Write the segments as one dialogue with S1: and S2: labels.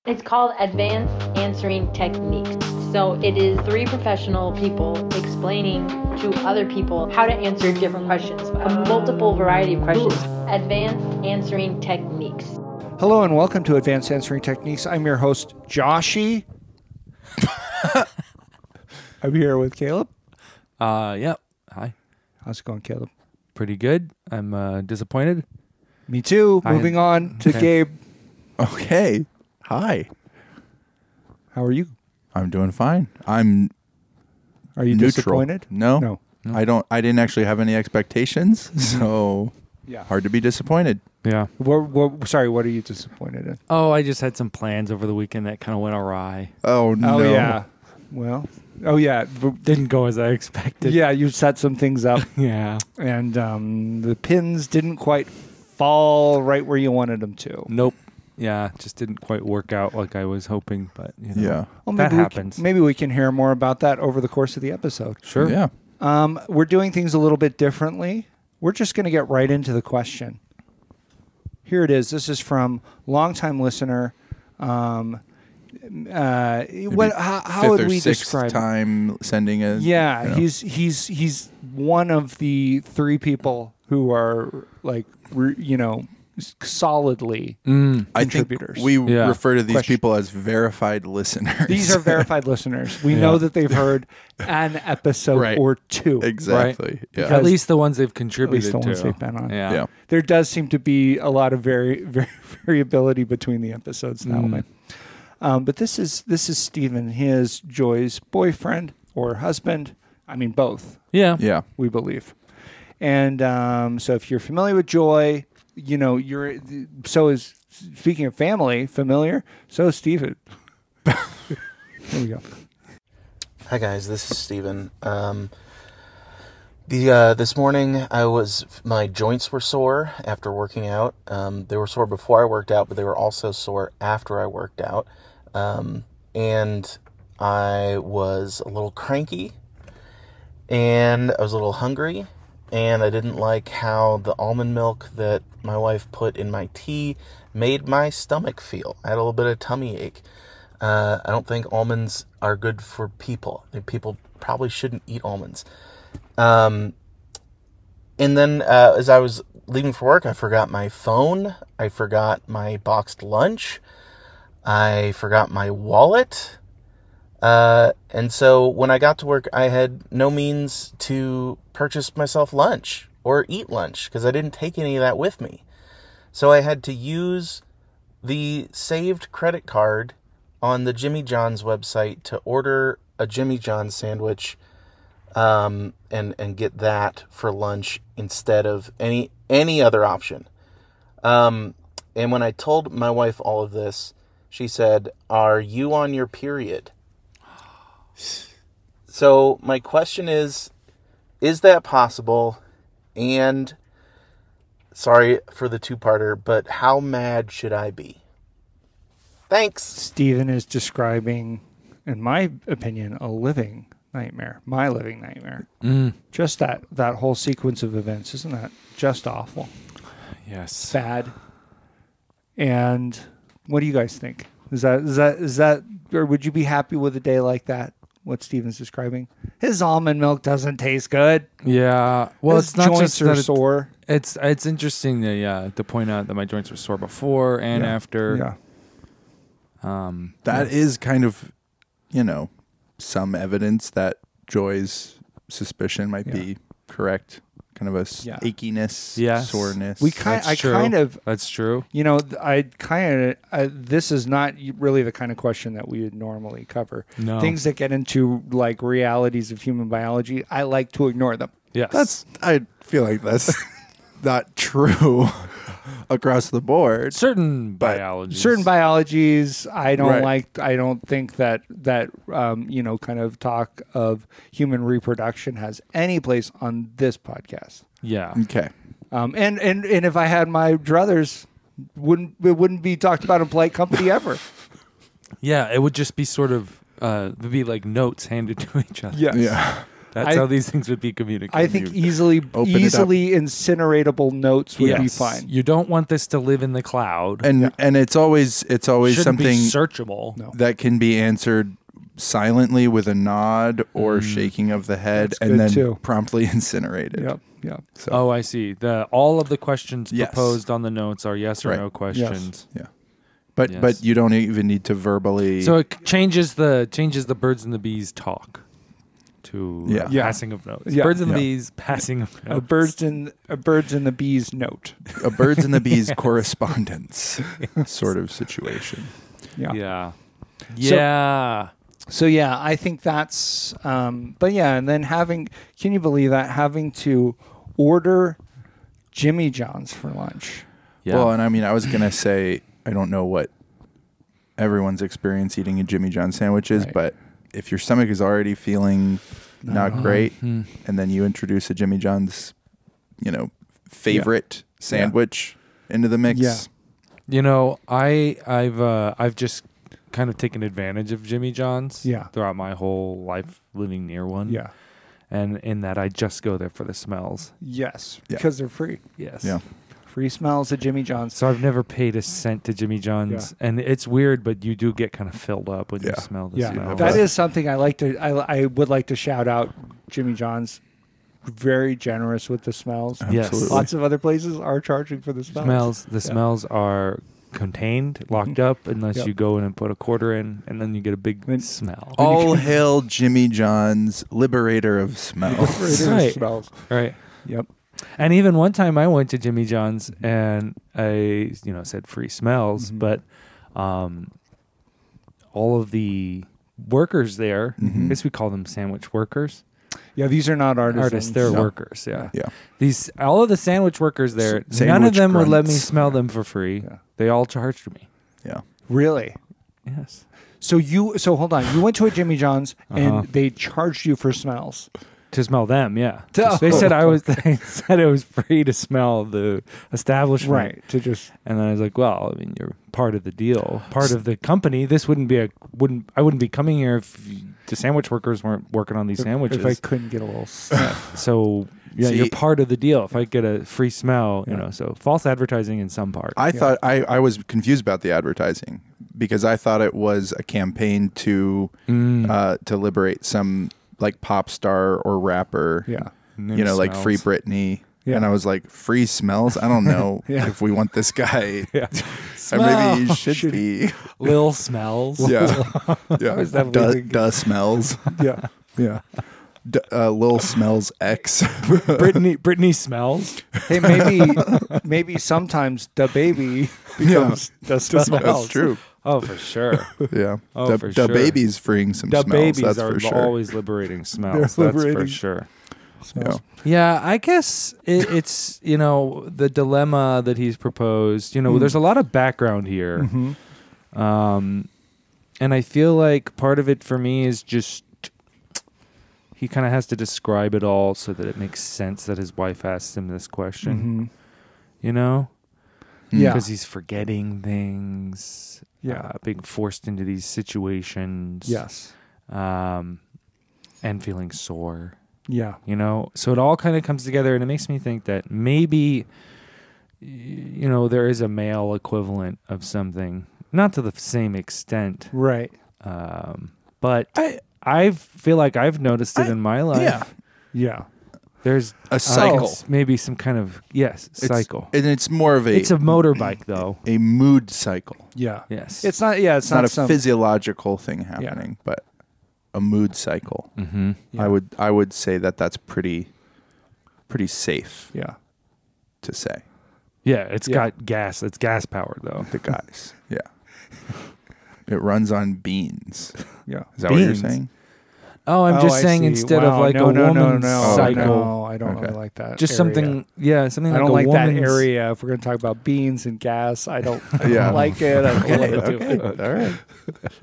S1: It's called Advanced Answering Techniques. So it is three professional people explaining to other people how to answer different questions, a multiple variety of questions. Advanced Answering Techniques.
S2: Hello and welcome to Advanced Answering Techniques. I'm your host, Joshy. I'm here with Caleb.
S3: Yep. Hi.
S2: How's it going, Caleb?
S3: Pretty good. I'm disappointed.
S2: Me too. Moving on to Gabe.
S4: Okay. Hi.
S2: How are you?
S4: I'm doing fine.
S2: Are you
S4: neutral.
S2: disappointed?
S4: No. I didn't actually have any expectations, so
S2: Yeah.
S4: hard to be disappointed.
S3: Yeah.
S2: Sorry, what are you disappointed in?
S3: Oh, I just had some plans over the weekend that kind of went awry.
S4: Oh no.
S2: Oh, yeah. Well,
S3: Didn't go as I expected.
S2: Yeah, you set some things up,
S3: Yeah.
S2: and the pins didn't quite fall right where you wanted them to.
S3: Nope. Yeah, just didn't quite work out like I was hoping, but you know,
S4: Yeah.
S2: Well,
S3: that
S2: maybe
S3: happens.
S2: Maybe we can hear more about that over the course of the episode.
S3: Sure.
S4: Yeah.
S2: We're doing things a little bit differently. We're just going to get right into the question. Here it is. This is from longtime listener. How
S4: Fifth
S2: would
S4: or
S2: we
S4: sixth
S2: describe?
S4: time sending a
S2: Yeah,
S4: you know.
S2: he's one of the three people who are solidly
S4: I think
S2: contributors.
S4: we
S3: Yeah.
S4: refer to these
S2: Question.
S4: people as verified listeners.
S2: These are verified listeners. We
S3: Yeah.
S2: know that they've heard an episode
S4: Right.
S2: or two.
S4: Exactly. Yeah.
S2: Because-
S3: At least the ones they've
S2: At
S3: contributed
S2: least the ones
S3: to.
S2: they've been on.
S3: Yeah.
S4: Yeah.
S2: There does seem to be a lot of variability between the episodes that way. But this is Stephen. He is Joy's boyfriend or husband. I mean, both.
S3: Yeah.
S4: Yeah.
S2: We believe. And so, if you're familiar with Joy, you know so is, speaking of family, familiar. So is Stephen. There we go.
S5: Hi guys, this is Steven. This morning my joints were sore after working out. They were sore before I worked out, but they were also sore after I worked out. And I was a little cranky, and I was a little hungry, and I didn't like how the almond milk that my wife put in my tea made my stomach feel. I had a little bit of tummy ache. I don't think almonds are good for people. I think people probably shouldn't eat almonds. And then as I was leaving for work, I forgot my phone. I forgot my boxed lunch. I forgot my wallet. And so when I got to work, I had no means to purchase myself lunch or eat lunch because I didn't take any of that with me. So I had to use the saved credit card on the Jimmy John's website to order a Jimmy John's sandwich, and get that for lunch instead of any other option. And when I told my wife all of this, she said, "Are you on your period?" So my question is that possible? And sorry for the two-parter, but how mad should I be? Thanks.
S2: Stephen is describing, in my opinion, a living nightmare. My living nightmare. Just that whole sequence of events, isn't that just awful?
S3: Yes.
S2: Bad. And what do you guys think? Is that, or would you be happy with a day like that? What Stephen's describing? His almond milk doesn't taste good.
S3: Yeah. Well,
S2: His
S3: it's not
S2: joints
S3: just
S2: are
S3: that
S2: sore.
S3: It's interesting to point out that my joints were sore before and
S2: Yeah.
S3: after.
S2: Yeah.
S4: That is kind of, some evidence that Joy's suspicion might be correct. Kind of a achiness,
S3: Yes.
S4: soreness.
S3: That's true.
S2: This is not really the kind of question that we would normally cover.
S3: No.
S2: Things that get into like realities of human biology, I like to ignore them.
S3: Yes.
S4: I feel like that's not true across the board.
S3: Certain biologies.
S2: I don't
S4: Right.
S2: like. I don't think that kind of talk of human reproduction has any place on this podcast.
S3: Yeah.
S4: Okay.
S2: And if I had my druthers, it wouldn't be talked about in polite company ever.
S3: Yeah. It would just be sort of, it'd be like notes handed to each other.
S2: Yes.
S4: Yeah.
S3: That's how these things would be communicated.
S2: I think easily incineratable notes would be fine.
S3: You don't want this to live in the cloud.
S4: And it's always something
S3: be searchable
S4: that can be answered silently with a nod or shaking of the head, and then promptly incinerated.
S2: Yep.
S3: So. I see. All of the questions proposed on the notes are yes or no questions.
S4: Yes. Yeah. But you don't even need to verbally.
S3: So it changes the birds and the bees talk to passing of notes.
S2: Yeah.
S3: Birds and the bees passing of notes.
S2: A birds and the bees note.
S4: A birds and the bees correspondence sort of situation.
S3: Yeah.
S2: So I think that's. But and then can you believe that having to order Jimmy John's for lunch?
S3: Yeah.
S4: Well, and I mean, I was gonna say I don't know what everyone's experience eating a Jimmy John's sandwich is, but if your stomach is already feeling not great, and then you introduce a Jimmy John's, favorite sandwich into the mix.
S3: I've just kind of taken advantage of Jimmy John's throughout my whole life living near one.
S2: Yeah.
S3: And in that I just go there for the smells.
S2: Yes. Because they're free.
S3: Yes.
S4: Yeah.
S2: Free smells at Jimmy John's.
S3: So I've never paid a cent to Jimmy John's. And it's weird, but you do get kind of filled up when you smell the smell.
S2: That is something I would like to shout out. Jimmy John's very generous with the smells.
S3: Yes.
S2: Lots of other places are charging for the smells.
S3: The smells are contained, locked up, unless you go in and put a quarter in, and then you get a big smell.
S4: All hail Jimmy John's, liberator of smells.
S3: Right.
S2: Yep.
S3: And even one time I went to Jimmy John's and I, said free smells, but all of the workers there, I guess we call them sandwich workers.
S2: Yeah, these are not artists.
S3: They're workers. Yeah.
S2: Yeah.
S3: All of the sandwich workers there, none of them would let me smell them for free. Yeah. They all charged me.
S4: Yeah.
S2: Really?
S3: Yes.
S2: So hold on. You went to a Jimmy John's and they charged you for smells.
S3: To smell them, yeah. They said it was free to smell the establishment.
S2: Right.
S3: And then I was like, well, I mean, you're part of the deal, part of the company. This I wouldn't be coming here if the sandwich workers weren't working on these sandwiches.
S2: If I couldn't get a little sniff.
S3: So you're part of the deal. If I get a free smell, so false advertising in some part.
S4: I thought I was confused about the advertising because I thought it was a campaign to liberate some like pop star or rapper, like Free Britney. Yeah. And I was like, free smells? I don't know if we want this guy. Or maybe he should be.
S3: Lil Smells.
S4: Yeah. Duh Smells.
S2: Yeah.
S4: Lil Smells X.
S3: Britney Smells.
S2: Hey, maybe sometimes the baby becomes the smells.
S4: That's true.
S3: Oh, for sure.
S4: Yeah.
S3: For sure.
S4: The baby's freeing some smells. The babies that's
S3: are
S4: for sure.
S3: Always liberating smells. That's for sure.
S2: Smells.
S3: Yeah, I guess it's, the dilemma that he's proposed. There's a lot of background here. And I feel like part of it for me is just he kind of has to describe it all so that it makes sense that his wife asked him this question.
S2: Yeah.
S3: Because he's forgetting things.
S2: Yeah.
S3: Being forced into these situations.
S2: Yes.
S3: And feeling sore.
S2: Yeah.
S3: So it all kind of comes together, and it makes me think that maybe, there is a male equivalent of something, not to the same extent.
S2: Right.
S3: But I feel like I've noticed it in my life.
S2: Yeah.
S3: There's
S4: a cycle.
S3: Maybe some kind of, cycle.
S4: And it's more of
S3: it's a motorbike, though.
S4: A mood cycle.
S2: Yeah.
S3: Yes.
S2: It's not
S4: a physiological thing happening, but a mood cycle.
S3: Mm-hmm.
S2: Yeah.
S4: I would say that's pretty safe.
S2: Yeah.
S4: To say.
S3: Yeah, it's got gas. It's gas powered though.
S4: The guys. Yeah. It runs on beans.
S2: Yeah.
S4: Is that what you're saying?
S3: Oh, I'm just saying instead of like a woman's cycle.
S2: No, I don't really like that.
S3: Just
S2: area.
S3: something like
S2: I don't like that
S3: woman's
S2: area. If we're going to talk about beans and gas, I don't like it. I don't want to do it.
S4: All right.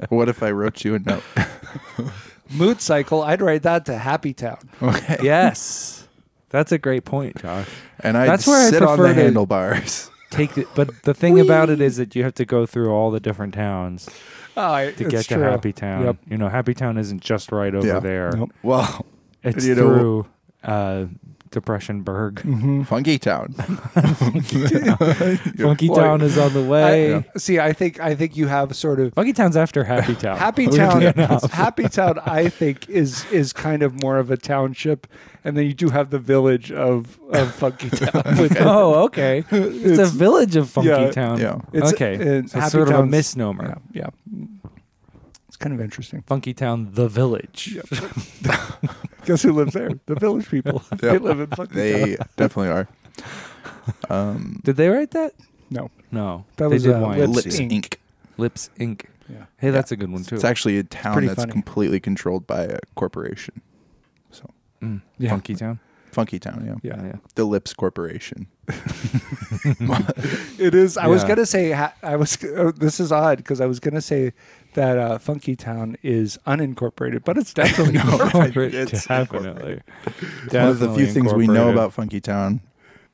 S4: What if I wrote you a note?
S2: Mood cycle, I'd write that to Happy Town.
S4: Okay.
S3: Yes. That's a great point, Josh.
S4: And I'd sit on the handlebars.
S3: But the thing about it is that you have to go through all the different towns to get to Happy Town. Yep. Happy Town isn't just right over there.
S4: Nope. Well,
S3: It's through Depression Berg.
S4: Funky Town.
S3: Funky Town is on the way.
S2: See, I think you have sort of
S3: Funky Town's after Happy Town.
S2: Happy Town, I think is kind of more of a township, and then you do have the village of Funky Town.
S3: Oh, okay. It's a village of Funky Town.
S4: Yeah.
S3: Okay. It's sort of a misnomer.
S2: Yeah. It's kind of interesting.
S3: Funky Town, the village.
S2: Guess who lives there? The village people. They live in Funky Town.
S4: They definitely are.
S3: Did they write that?
S2: No.
S3: That
S2: was
S3: they did wine.
S4: Lips Inc.
S3: Lips Inc.
S2: Yeah.
S3: Hey, that's a good one too.
S4: It's actually a town that's
S2: funny.
S4: completely controlled by a corporation. So
S3: Funky Town.
S4: Funky Town, yeah.
S3: Yeah.
S4: The Lips Corporation.
S2: It is. I was gonna say. This is odd because I was gonna say that Funky Town is unincorporated, but it's definitely incorporated.
S4: It's
S3: Definitely.
S4: one of the few things we know about Funky Town.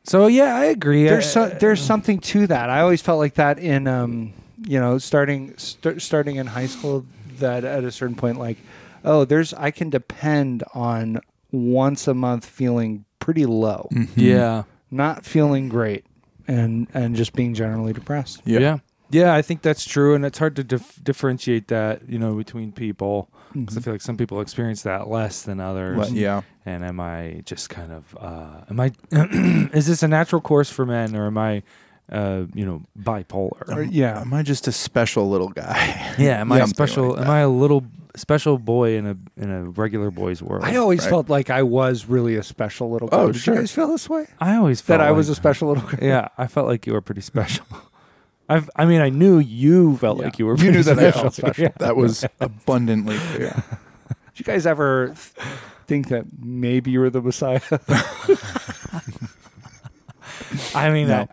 S3: So yeah, I agree.
S2: There's something to that. I always felt like that in starting in high school. That at a certain point, like, I can depend on once a month feeling pretty low.
S3: Yeah.
S2: Not feeling great and just being generally depressed.
S3: Yeah, I think that's true, and it's hard to differentiate that, between people, because I feel like some people experience that less than others.
S4: Yeah.
S3: And am I just kind of, is this a natural course for men, or am I, bipolar?
S4: Am I just a special little guy?
S3: Yeah, am I special? Am I a little special boy in a regular boy's world?
S2: I always felt like I was really a special little guy.
S4: Oh,
S2: Did
S4: sure.
S2: you guys feel this way?
S3: I always felt
S2: that I was a special little guy.
S3: Yeah, I felt like you were pretty special. I knew you felt like you were.
S2: You knew that
S3: special.
S2: I felt special.
S3: Yeah.
S4: That was abundantly clear.
S2: Did you guys ever think that maybe you were the Messiah?
S3: I mean,
S2: No.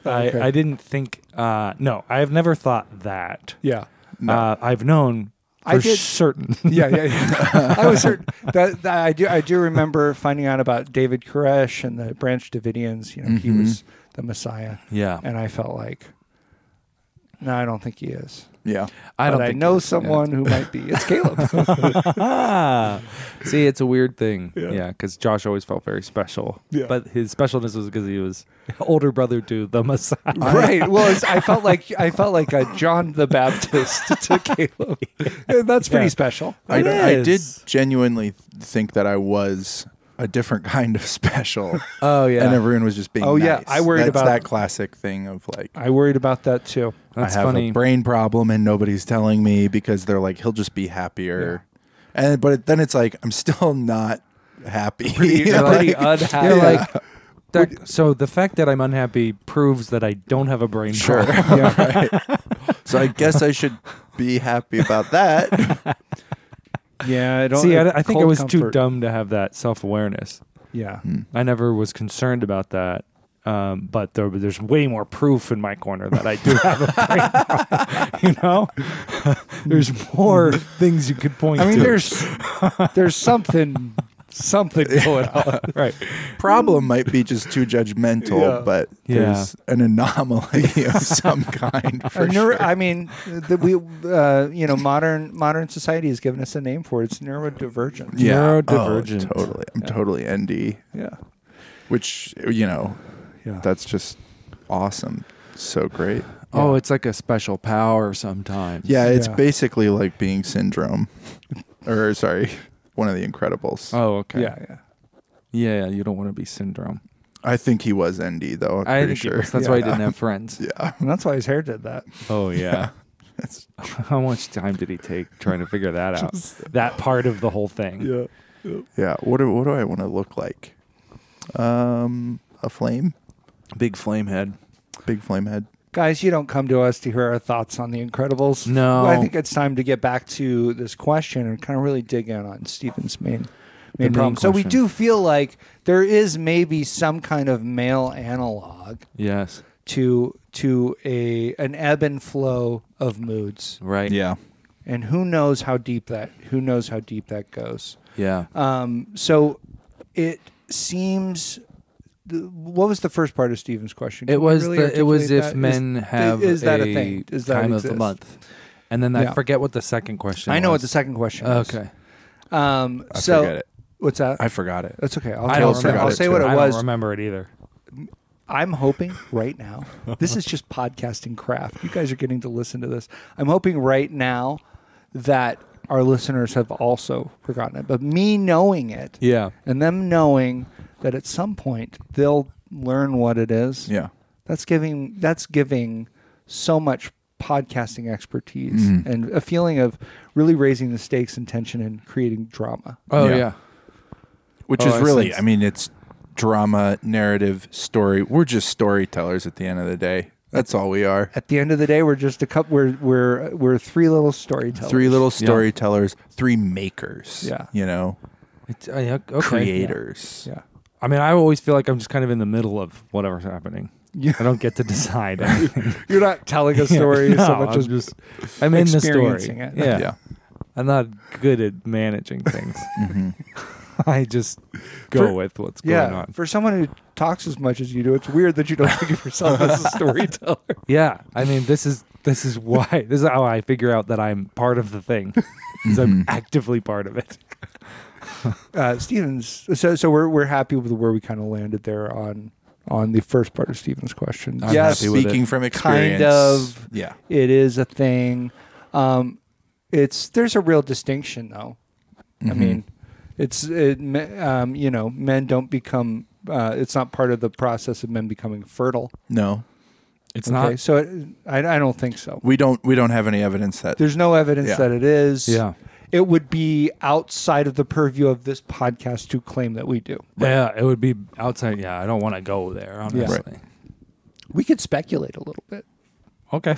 S3: I didn't think. No, I have never thought that.
S2: Yeah.
S3: I've known for certain.
S2: Yeah. I was certain that I do remember finding out about David Koresh and the Branch Davidians. He was the Messiah.
S3: Yeah,
S2: and I felt like, no, I don't think he is.
S4: Yeah.
S2: I know someone who might be. It's Caleb.
S3: See, it's a weird thing. Yeah, because Josh always felt very special.
S2: Yeah.
S3: But his specialness was because he was older brother to the Messiah.
S2: Right. Well, I felt like a John the Baptist to Caleb. And that's pretty special.
S4: I did genuinely think that I was a different kind of special.
S3: Oh yeah.
S4: And everyone was just being nice.
S2: Yeah. I worried
S4: That's
S2: about
S4: that classic thing of like,
S2: I worried about that too.
S3: That's
S4: I have
S3: funny.
S4: a brain problem and nobody's telling me because they're like, he'll just be happier. Yeah. But then it's like, I'm still not happy.
S2: Pretty unhappy.
S3: You're like, so the fact that I'm unhappy proves that I don't have a brain problem.
S4: Right. So I guess I should be happy about that.
S2: Yeah,
S3: I think I was too dumb to have that self-awareness.
S2: Yeah.
S3: I never was concerned about that. But there's way more proof in my corner that I do have a brain problem. There's more things you could point to.
S2: I mean, there's something going on.
S3: Right.
S4: Problem might be just too judgmental, but there's an anomaly of some kind for sure.
S2: I mean, modern society has given us a name for it. It's neurodivergent.
S4: Yeah.
S3: Neurodivergent.
S4: Totally. I'm totally ND.
S2: Yeah.
S4: Which, that's just awesome. So great.
S3: Oh, it's like a special power sometimes.
S4: Yeah, it's basically like being Syndrome. Or, sorry, one of the Incredibles.
S3: Oh, okay.
S2: Yeah.
S3: Yeah, you don't want to be Syndrome.
S4: I think he was ND, though. I'm pretty sure.
S3: That's why he didn't have friends.
S4: Yeah.
S2: And that's why his hair did that.
S3: Oh, yeah. How much time did he take trying to figure that out? That part of the whole thing.
S4: Yeah. What do I want to look like? A flame?
S3: Big flame head.
S4: Big flame head.
S2: Guys, you don't come to us to hear our thoughts on The Incredibles.
S3: No.
S2: I think it's time to get back to this question and kind of really dig in on Stephen's main problem. So we do feel like there is maybe some kind of male analog.
S3: Yes.
S2: To an ebb and flow of moods.
S3: Right.
S4: Yeah.
S2: And who knows how deep that goes.
S3: Yeah.
S2: So it seems. What was the first part of Stephen's question?
S3: It was if men have
S2: is that a thing? Is that
S3: time of the month? And then I forget what the second question was.
S2: I know what the second question was.
S3: Okay.
S4: I forget it.
S2: What's that?
S4: I forgot it.
S2: That's okay.
S3: I'll
S2: say what it
S3: I
S2: was.
S3: don't remember it either.
S2: I'm hoping right now, this is just podcasting craft. You guys are getting to listen to this. I'm hoping right now that our listeners have also forgotten it. But me knowing it and them knowing that at some point they'll learn what it is, that's giving so much podcasting expertise and a feeling of really raising the stakes and tension and creating drama.
S3: Oh, yeah.
S4: Which is really, I mean, it's drama, narrative, story. We're just storytellers at the end of the day. That's all we are. At
S2: the end of the day, we're just a couple. We're three little storytellers.
S4: Three little storytellers. Three makers.
S2: Yeah.
S4: You know,
S3: it's
S4: creators.
S2: Yeah.
S3: I mean, I always feel like I'm just kind of in the middle of whatever's happening. Yeah. I don't get to decide anything.
S2: You're not telling a story so much as
S3: I'm in the story.
S2: It.
S3: Yeah. I'm not good at managing things. I just go with what's going on.
S2: For someone who talks as much as you do, it's weird that you don't think of yourself as a storyteller.
S3: Yeah, I mean, this is how I figure out that I'm part of the thing. Because I'm actively part of it.
S2: Stephen's. So we're happy with where we kind of landed there on the first part of Stephen's question.
S4: Yes, speaking from experience,
S2: kind of.
S4: Yeah,
S2: it is a thing. There's a real distinction though. I mean. Men don't become. It's not part of the process of men becoming fertile.
S4: No,
S3: it's not.
S2: So I don't think so.
S4: We don't have any evidence that.
S2: There's no evidence that it is.
S3: Yeah,
S2: it would be outside of the purview of this podcast to claim that we do.
S3: Right? Yeah, it would be outside. Yeah, I don't want to go there. Honestly,
S2: right. We could speculate a little bit.
S3: Okay.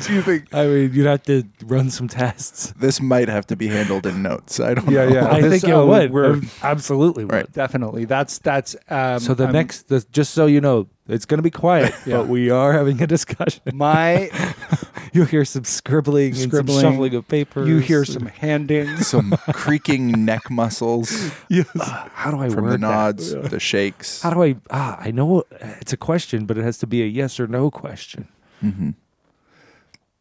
S2: Do you think?
S3: I mean, you'd have to run some tests.
S4: This might have to be handled in notes. I don't know.
S2: Yeah.
S3: I think it would. Absolutely would.
S2: Right. Definitely. That's.
S3: So just so you know, it's going to be quiet, but we are having a discussion. You'll hear some scribbling and some shuffling of papers.
S2: You hear some handing,
S4: some creaking neck muscles.
S2: Yes.
S3: How do I
S4: from
S3: word
S4: the nods,
S3: that?
S4: the shakes?
S3: How do I? I know it's a question, but it has to be a yes or no question.
S4: Mm-hmm.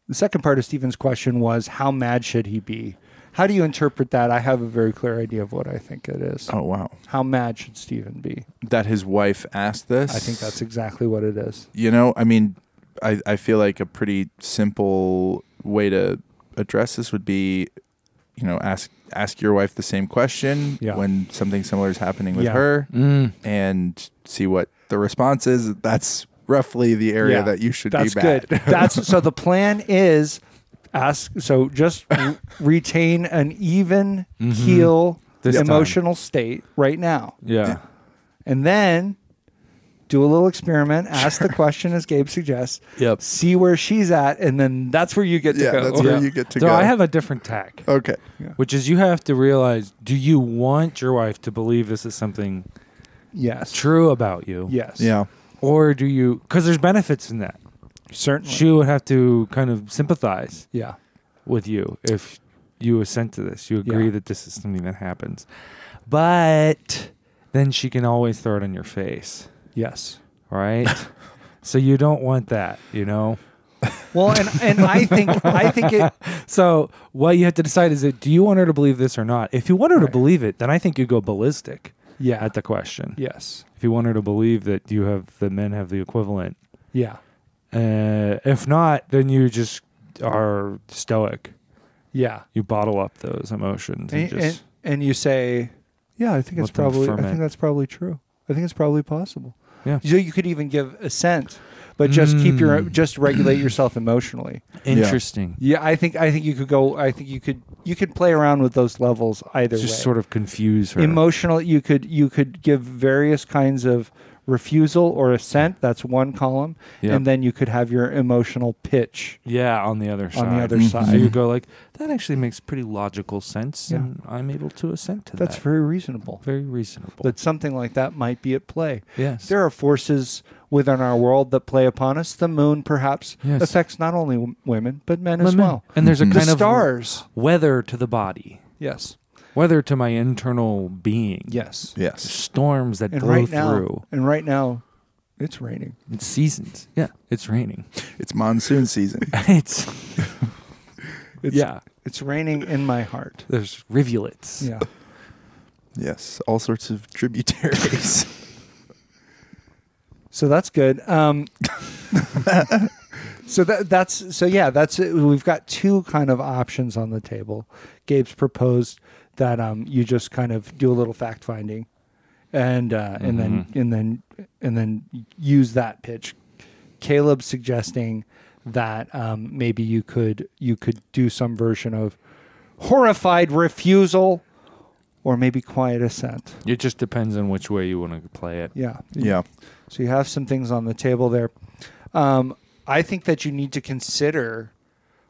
S2: The second part of Stephen's question was, how mad should he be? How do you interpret that? I have a very clear idea of what I think it is.
S4: Oh, wow.
S2: How mad should Stephen be?
S4: That his wife asked this?
S2: I think that's exactly what it is.
S4: You know, I mean, I feel like a pretty simple way to address this would be, you know, ask your wife the same question when something similar is happening with her and see what the response is. That's roughly the area that you should be mad.
S2: That's good. So the plan is just retain an even keel emotional state right now.
S3: Yeah.
S2: And then do a little experiment, ask the question as Gabe suggests.
S3: Yep.
S2: See where she's at, and then that's where you get to go.
S4: That's where you get to go.
S3: So I have a different tack.
S4: Okay.
S3: Which is you have to realize, do you want your wife to believe this is something true about you?
S2: Yes.
S4: Yeah.
S3: Or do you, because there's benefits in that.
S2: Certainly.
S3: She would have to kind of sympathize
S2: with
S3: you if you assent to this. You agree that this is something that happens. But then she can always throw it in your face.
S2: Yes.
S3: Right? So you don't want that, you know?
S2: Well, and I think it.
S3: So what you have to decide is, do you want her to believe this or not? If you want her to believe it, then I think you go ballistic at the question.
S2: Yes.
S3: If you want her to believe that the men have the equivalent.
S2: Yeah.
S3: If not, then you just are stoic.
S2: Yeah.
S3: You bottle up those emotions
S2: and you say, I think that's probably true. I think it's probably possible.
S3: Yeah.
S2: So you could even give assent, but just regulate yourself emotionally.
S3: Interesting.
S2: Yeah, I think you could go. I think you could play around with those levels either way.
S3: Just sort of confuse her.
S2: Emotional. You could give various kinds of refusal or assent. That's one column, and then you could have your emotional pitch.
S3: Yeah, on the other side. So you go like, that actually makes pretty logical sense, and I'm able to assent to that.
S2: That's very reasonable.
S3: Very reasonable.
S2: That something like that might be at play.
S3: Yes.
S2: There are forces within our world that play upon us. The moon perhaps affects not only women, but men as well.
S3: And there's a kind of
S2: stars.
S3: Weather to the body.
S2: Yes.
S3: Weather to my internal being.
S2: Yes.
S4: Yes.
S3: Storms that blow through.
S2: And right now, it's raining.
S3: It's seasons. Yeah, it's raining.
S4: It's monsoon season.
S3: It's
S2: It's raining in my heart.
S3: There's rivulets.
S2: Yeah.
S4: Yes, all sorts of tributaries.
S2: So that's good. That's it. We've got two kind of options on the table. Gabe's proposed that you just kind of do a little fact finding, and then use that pitch. Caleb's suggesting that maybe you could do some version of horrified refusal, or maybe quiet assent.
S3: It just depends on which way you want to play it.
S2: Yeah.
S4: Yeah.
S2: So you have some things on the table there. I think that you need to consider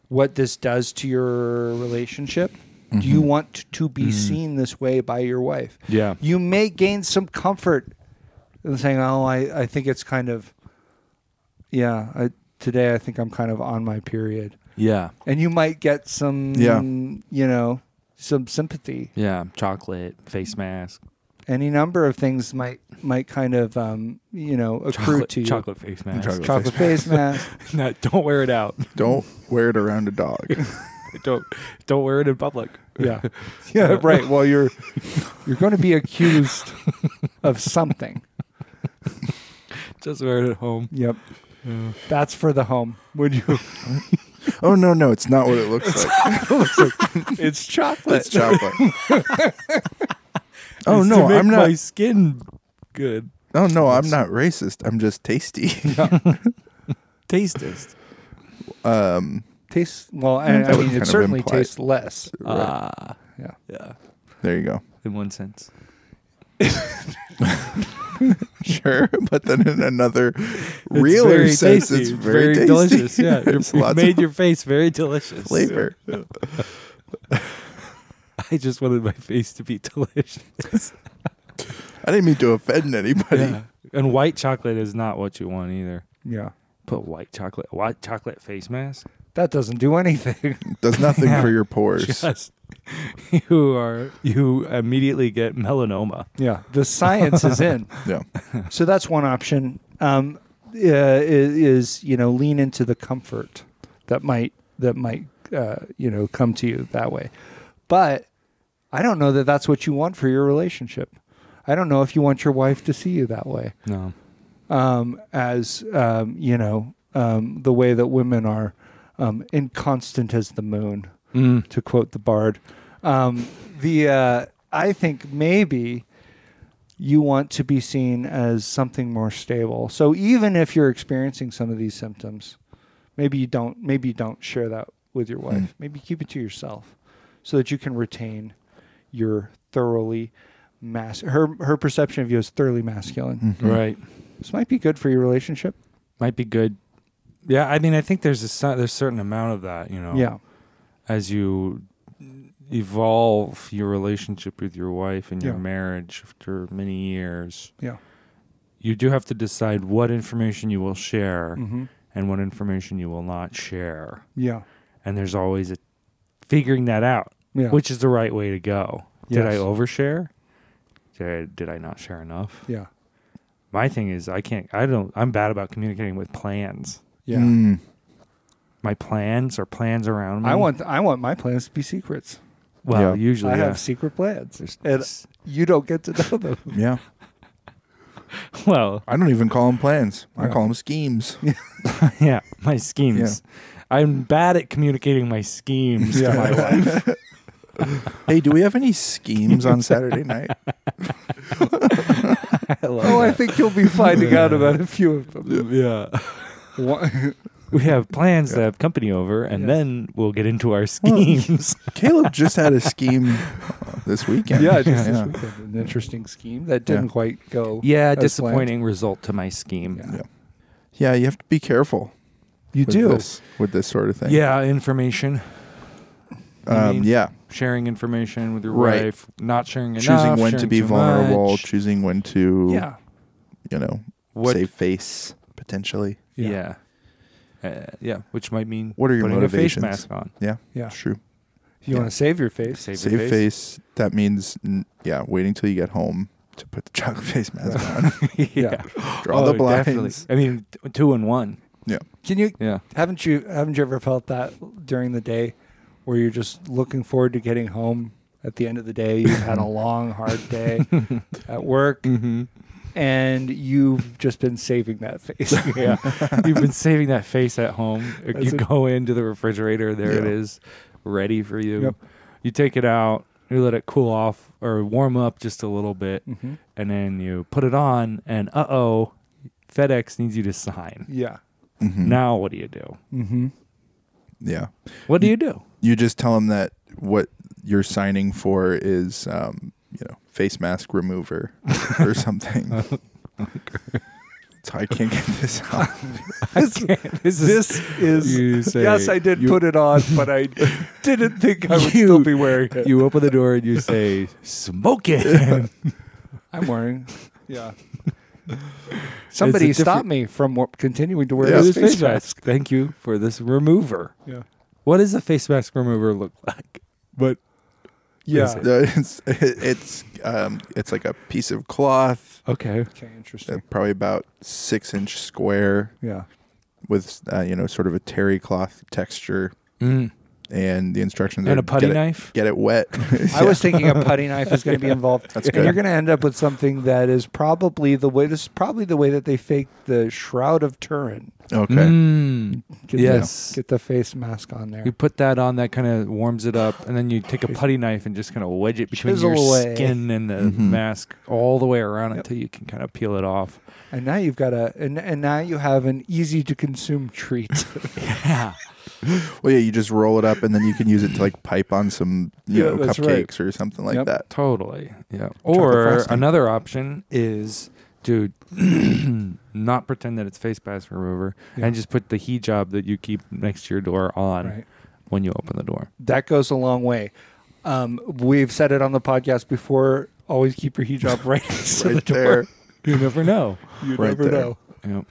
S2: what this does to your relationship. Mm-hmm. Do you want to be seen this way by your wife?
S3: Yeah.
S2: You may gain some comfort in saying, oh, I think it's kind of, today I think I'm kind of on my period.
S3: Yeah.
S2: And you might get some, some sympathy.
S3: Yeah. Chocolate, face mask.
S2: Any number of things might kind of accrue to you.
S3: Chocolate face mask.
S2: Chocolate face mask.
S3: No, don't wear it out.
S4: Don't wear it around a dog.
S3: don't wear it in public.
S2: Yeah. Yeah, right. Well, you're going to be accused of something.
S3: Just wear it at home.
S2: Yep. Yeah. That's for the home. Would you?
S4: Oh no, it's not what it looks like.
S2: It's chocolate.
S4: It's chocolate. Oh no, I'm not.
S3: My skin good.
S4: Oh no, I'm not racist. I'm just tasty.
S3: Tastist.
S2: Tastes well. I mean, it certainly tastes less.
S3: Right.
S2: Yeah.
S4: There you go.
S3: In one sense.
S4: Sure, but then in another realer sense,
S3: tasty.
S4: it's very tasty.
S3: Delicious. Yeah, you've made your face very delicious.
S4: Flavor.
S3: Yeah. I just wanted my face to be delicious.
S4: I didn't mean to offend anybody.
S3: Yeah. And white chocolate is not what you want either.
S2: Yeah.
S3: Put white chocolate face mask.
S2: That doesn't do anything.
S4: Does nothing for your pores.
S3: Just, you immediately get melanoma.
S2: Yeah. The science is in.
S4: Yeah.
S2: So that's one option. Is lean into the comfort that might come to you that way. But I don't know that that's what you want for your relationship. I don't know if you want your wife to see you that way.
S3: No.
S2: The way that women are inconstant as the moon, to quote the bard. I think maybe you want to be seen as something more stable. So even if you're experiencing some of these symptoms, maybe you don't share that with your wife. Maybe keep it to yourself, so that you can retain your thoroughly her perception of you is thoroughly masculine.
S3: Mm-hmm. Right.
S2: This might be good for your relationship.
S3: Might be good. Yeah, I mean, I think there's a certain amount of that,
S2: Yeah.
S3: As you evolve your relationship with your wife and your marriage after many years.
S2: Yeah.
S3: You do have to decide what information you will share and what information you will not share.
S2: Yeah.
S3: And there's always figuring that out, which is the right way to go. Did I overshare? Did I not share enough?
S2: Yeah.
S3: My thing is I'm bad about communicating with plans.
S2: Yeah.
S3: My plans are plans around me.
S2: I want my plans to be secrets.
S3: Well, usually
S2: I have secret plans. And you don't get to know them.
S4: Yeah.
S3: Well,
S4: I don't even call them plans. I call them schemes.
S3: Yeah, my schemes. Yeah. I'm bad at communicating my schemes to my wife.
S4: Hey, do we have any schemes on Saturday night?
S2: I think you'll be finding out about a few of them.
S3: Yeah. We have plans to have company over, and then we'll get into our schemes.
S4: Well, Caleb just had a scheme this weekend.
S2: Yeah, this weekend. An interesting scheme that didn't quite go.
S3: Yeah, disappointing result to my scheme.
S4: Yeah, you have to be careful.
S2: You do.
S4: With this sort of thing.
S3: Yeah, information. Sharing information with your wife, not sharing enough.
S4: Choosing when to be vulnerable, choosing when to, save face, potentially.
S3: Yeah. Which might mean
S4: what are your
S3: putting
S4: motivations?
S3: A face mask on.
S2: Yeah.
S4: It's true.
S2: If you want to save your face.
S3: Save
S4: face. That means, waiting till you get home to put the chocolate face mask on. Draw the blinds.
S3: Definitely. I mean, 2 in 1.
S4: Yeah.
S2: Can you? Yeah. Haven't you ever felt that during the day, where you're just looking forward to getting home at the end of the day. You've had a long, hard day at work. And you've just been saving that face.
S3: Yeah. You've been saving that face at home. You go into the refrigerator, there it is, ready for you.
S2: Yep.
S3: You take it out, you let it cool off or warm up just a little bit, and then you put it on, and FedEx needs you to sign.
S2: Yeah.
S3: Now what do you do?
S4: Yeah.
S3: What do you do?
S4: You just tell them that what you're signing for is, face mask remover or something. So I can't get this off.
S2: This is yes, I did put it on, but I didn't think I would still be wearing it.
S3: You open the door and you say, "Smoke it."
S2: I'm wearing. Yeah. Somebody stopped me from continuing to wear this face mask.
S3: Thank you for this remover.
S2: Yeah.
S3: What does a face mask remover look like? But
S2: yeah,
S4: it's like a piece of cloth.
S3: Okay,
S2: interesting.
S4: Probably about 6-inch square.
S2: Yeah,
S4: with sort of a terry cloth texture. And the instructions
S3: and
S4: are
S3: a putty knife.
S4: Get it wet.
S2: I was thinking a putty knife is going to be involved.
S4: That's good.
S2: And you're going to end up with something that is probably the way. This is probably the way that they faked the Shroud of Turin.
S4: Okay.
S2: Get the face mask on there.
S3: You put that on, that kind of warms it up, and then you take a putty knife and just kind of wedge it between
S2: Chisel
S3: your
S2: away.
S3: skin and the mask all the way around until you can kind of peel it off.
S2: And now you've got and now you have an easy to consume treat.
S3: Yeah.
S4: Well, yeah, you just roll it up, and then you can use it to like pipe on some, cupcakes or something like that.
S3: Totally. Yeah. Or another option is to not pretend that it's face mask remover and just put the hijab that you keep next to your door on when you open the door.
S2: That goes a long way. We've said it on the podcast before. Always keep your hijab right next to the door.
S3: You never know.
S2: You never know.
S3: Yep.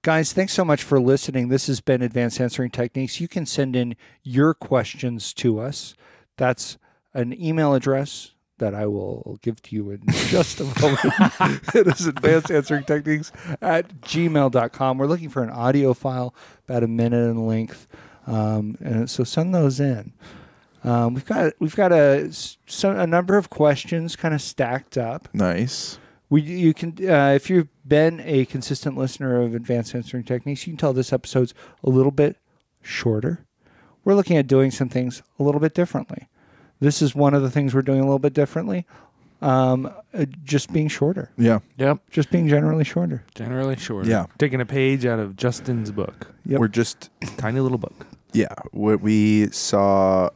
S2: Guys, thanks so much for listening. This has been Advanced Answering Techniques. You can send in your questions to us. That's an email address that I will give to you in just a moment. It is advancedansweringtechniques@gmail.com. We're looking for an audio file about a minute in length. And so send those in. We've got a number of questions kind of stacked up.
S4: Nice.
S2: You can if you've been a consistent listener of Advanced Answering Techniques, you can tell this episode's a little bit shorter. We're looking at doing some things a little bit differently. This is one of the things we're doing a little bit differently. Just being shorter.
S4: Yeah.
S3: Yep.
S2: Just being generally shorter.
S3: Generally shorter.
S4: Yeah.
S3: Taking a page out of Justin's book.
S2: Yep.
S4: We're just
S3: tiny little book.
S4: Yeah. What we saw.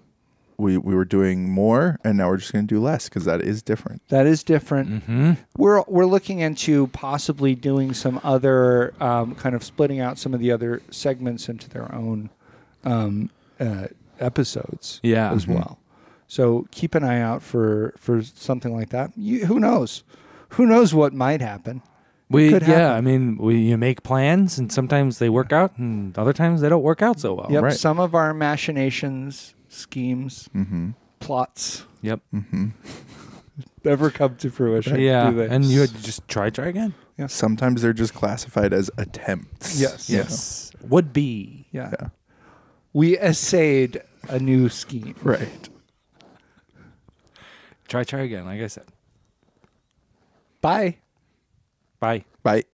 S4: We were doing more, and now we're just going to do less because that is different.
S2: That is different. We're looking into possibly doing some other kind of splitting out some of the other segments into their own episodes as well. So keep an eye out for something like that. Who knows? Who knows what might happen?
S3: You make plans, and sometimes they work out, and other times they don't work out so well.
S2: Yep.
S3: Right.
S2: Some of our machinations, schemes, plots.
S3: Yep.
S2: Never come to fruition.
S3: Yeah.
S2: Do they?
S3: And you just try again.
S2: Yeah.
S4: Sometimes they're just classified as attempts.
S2: Yes.
S3: Would be.
S2: Yeah. We essayed a new scheme.
S4: Right.
S3: Try again, like I said.
S2: Bye.
S3: Bye.
S4: Bye.